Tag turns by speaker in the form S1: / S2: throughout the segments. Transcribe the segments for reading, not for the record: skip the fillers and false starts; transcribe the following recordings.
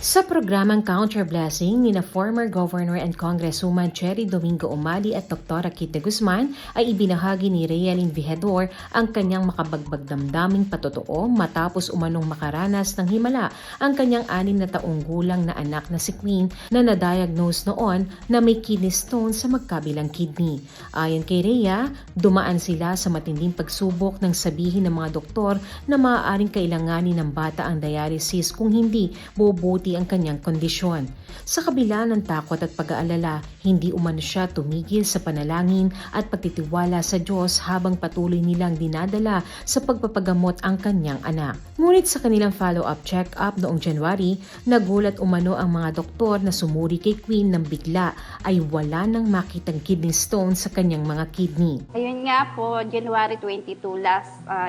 S1: Sa programang Counter Blessing ni na former Governor and Congresswoman Cherry Domingo Umali at Dr. Kitty Guzman ay ibinahagi ni Realin Vejador ang kanyang makabagbag damdaming patotoo matapos umanong makaranas ng himala ang kanyang 6 na taong gulang na anak na si Queen na na-diagnose noon na may kidney stone sa magkabilang kidney. Ayon kay Rhea, dumaan sila sa matinding pagsubok nang sabihin ng mga doktor na maaaring kailanganin ng bata ang dialysis kung hindi bubuti ang kanyang kondisyon. Sa kabila ng takot at pag-aalala, hindi umano siya tumigil sa panalangin at pagtitiwala sa Diyos habang patuloy nilang dinadala sa pagpapagamot ang kanyang anak. Ngunit sa kanilang follow-up check-up noong January, nagulat umano ang mga doktor na sumuri kay Queen nang bigla ay wala nang makitang kidney stone sa kanyang mga kidney.
S2: Ayun nga po, January 22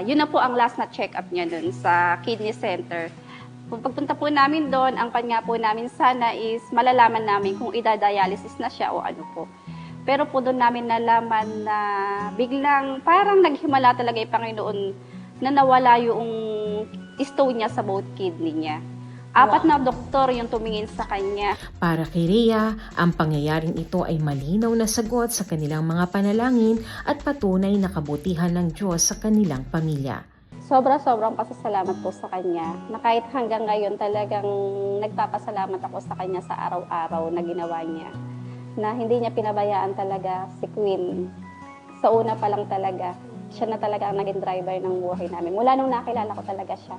S2: yun na po ang last na check-up niya dun sa kidney center. Kung pagpunta po namin doon, ang kanya po namin sana is malalaman namin kung idadialysis na siya o ano po. Pero po doon namin nalaman na biglang parang naghimala talaga yung Panginoon na nawala yung stone niya sa both kidney niya. 4 na doktor yung tumingin sa kanya.
S1: Para kay Rhea, ang pangyayaring ito ay malinaw na sagot sa kanilang mga panalangin at patunay na kabutihan ng Diyos sa kanilang pamilya.
S2: Sobrang pasasalamat po sa kanya na kahit hanggang ngayon talagang nagpapasalamat ako sa kanya sa araw-araw na ginawa niya. Na hindi niya pinabayaan talaga si Queen. Sa una pa lang talaga, siya na talaga ang naging driver ng buhay namin. Mula nung nakilala ko talaga siya.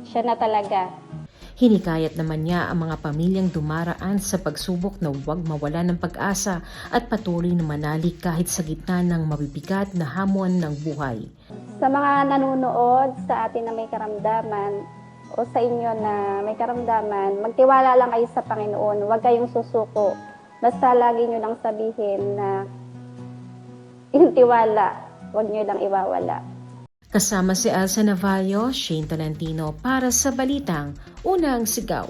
S2: Siya na talaga.
S1: Hinikayat naman niya ang mga pamilyang dumaraan sa pagsubok na huwag mawala ng pag-asa at patuloy na manali kahit sa gitna ng mabibigat na hamon ng buhay.
S2: Sa mga nanonood sa atin na may karamdaman o sa inyo na may karamdaman, magtiwala lang kayo sa Panginoon. Huwag kayong susuko. Basta lagi nyo lang sabihin na yung tiwala, huwag nyo lang iwawala.
S1: Kasama si Elsa Navallo, Shane Tolentino para sa Balitang Unang Sigaw.